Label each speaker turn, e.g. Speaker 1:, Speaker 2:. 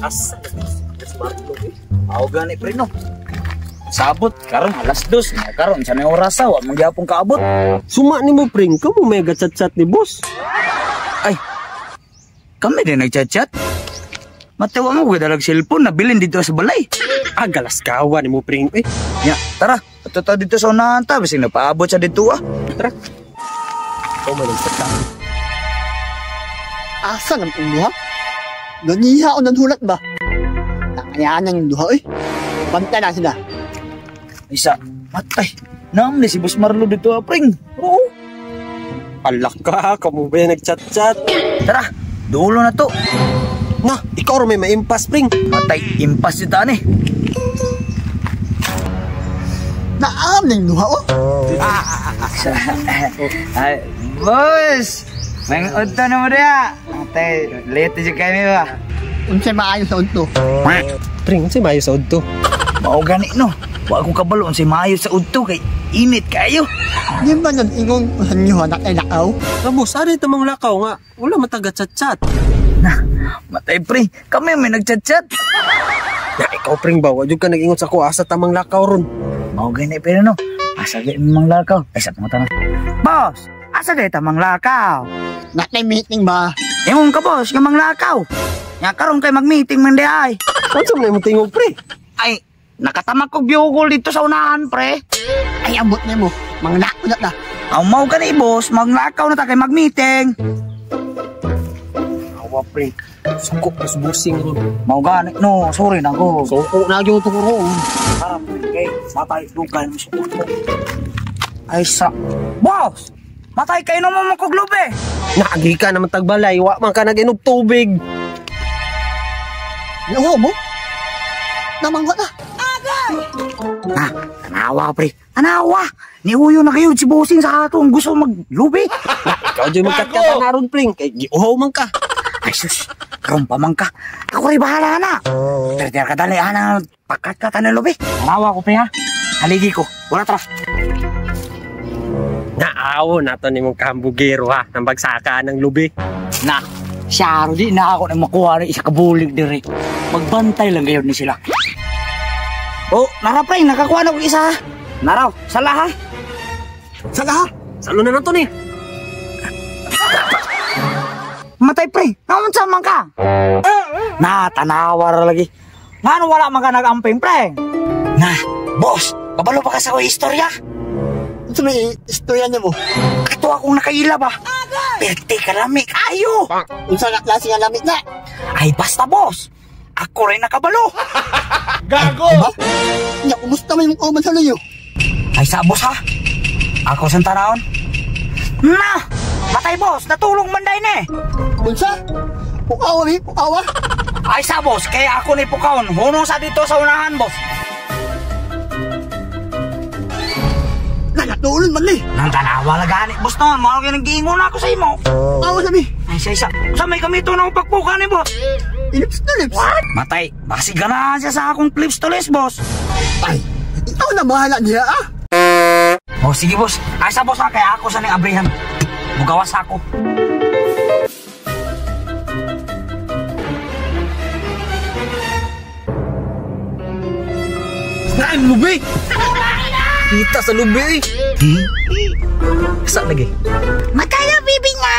Speaker 1: Asa smart mo eh.
Speaker 2: Ako gani pre no. Sabot karon alas 2 na karon sa may oras wa mangyapon kaabot.
Speaker 1: Suma ni mo pring, kamo may gatchat-chat ni boss.
Speaker 2: Ay. Kami din nagchat-chat. Matawa mo ko dalag cellphone na bilin dito sa balay.
Speaker 1: Galas kawa ni mo pring eh.
Speaker 2: Ya, tara. Ato ta dito sa unahan ta bising napaabot sa dito ah.
Speaker 1: Tara. Oh my God.
Speaker 3: Asa ng duha? Ganiha o nanhulat ba? Nakayanan yung duha eh. Banta na sila.
Speaker 2: Isa, matay. Naam ni si Boss Marlo dito ah, pring. Oo.
Speaker 1: Alak ka, kamo ba nagchat-chat?
Speaker 2: Tara, dulo na to.
Speaker 1: Na, ikaw rin may maimpas pring.
Speaker 2: Matay, impas dito eh.
Speaker 3: Naam na yung duha oh.
Speaker 2: Ay, boss! May unto na mo diya. Matay, late dyan kami ba?
Speaker 3: Unsay maayos sa unto.
Speaker 1: Pring, si mayo sa udto.
Speaker 2: Mao gani no. Wa ko kabalo unsay maayo sa udto kay init kayo.
Speaker 3: Di ba nun ingon hanyo anak ay lakaw?
Speaker 1: Boss, ari tamang lakaw nga. Wala mataga-chat-chat.
Speaker 2: Na, matay pre, kami may nagchat-chat.
Speaker 1: Na, ikaw pring ba? Wag ka nag-ingot sa ko asa tamang lakaw ron.
Speaker 2: Mao gani pero no. Asa di mang lakaw. Ay sa mga tanong. Boss, asa di tamang lakaw?
Speaker 3: Nakay meeting ba?
Speaker 2: Imong ka boss, nga mang lakaw. Nya karon kay mag-meeting man di ay.
Speaker 1: Ano mo na mo tingog pre?
Speaker 2: Ay, nakatamag ko biyugol dito sa unahan pre.
Speaker 3: Ay ambot niya mo. Mga lako na ta.
Speaker 2: Ang mau ka ni boss, maglakaw na ta kay mag-meeting.
Speaker 1: Awa pre. Sukok na busing ron.
Speaker 2: Mau gani no, sorry na ko.
Speaker 3: Suko na yung tukuro.
Speaker 2: Harap kay matay dugan mo sukot mo. Ay sa boss. Matay kayo naman mo koglobe.
Speaker 1: Naagi ka naman tagbalay. Wa man ka nag-inog tubig.
Speaker 3: Nawa mo? Namanggot na.
Speaker 2: Ah, tanawa pre. Tanawa. Niuyo na kayo si bossing sa atong gusto maglubi.
Speaker 1: Ikaw dyan magkatkata na ron pring. Kay giuhaw man ka.
Speaker 2: Ay sus, karon pa man ka. Ako rin bahala na. Pero ka dali, pakat ka tayo lubi. Tanawa ko pre ha. Haligi ko. Wala tras.
Speaker 1: Naawo nato ni mong kahambugero ha. Nang bagsaka ng lubi.
Speaker 2: Na, siya di na ako na makuha ng isa kabulig diri. Magbantay lang ngayon ni sila. Oh, nara pre, nakakuha na ko isa. Naraw, sala ha.
Speaker 3: Sala ha?
Speaker 1: Salo na nato ni.
Speaker 2: Matay pre, naman man ka. Na, tanawar lagi. Ngano wala man ka nag-amping pre? Na, boss, kabalo pa ka sa istorya?
Speaker 3: Ito may istorya niya mo.
Speaker 2: Ito akong nakaila ba? Perte karami kayo.
Speaker 3: Unsa na klase nga lamig na?
Speaker 2: Ay basta boss, ako rin nakabalo.
Speaker 3: Gago! Diba? Nya, kumusta may mong kauman sa luyo?
Speaker 2: Ay sa boss ha? Ako sa tanawon? Na! Matay boss, natulong man dahin eh.
Speaker 3: Unsa? Pukawa mi, pukawa.
Speaker 2: Ay sa boss, kaya ako ni Pukaon. Hunong sa dito sa unahan boss.
Speaker 3: Natulon man li.
Speaker 2: Nang tanawa lagani boss noon, mga kaya nag-iingon ako sa imo.
Speaker 3: Pukawa sabi.
Speaker 2: Ay sa may kamito na akong pagpukan eh boss.
Speaker 3: Ilips na lips.
Speaker 2: What? Matay, basi ganahan siya sa akong clips to list boss.
Speaker 3: Ay, ikaw na bahala niya ah.
Speaker 2: Oh sige boss, ay sa boss ha, kaya ako sa ning abrihan. Mugawas ako.
Speaker 1: Naim lubi. Kita sa lubi.
Speaker 2: Isa lagi.
Speaker 4: Magkano bibingay?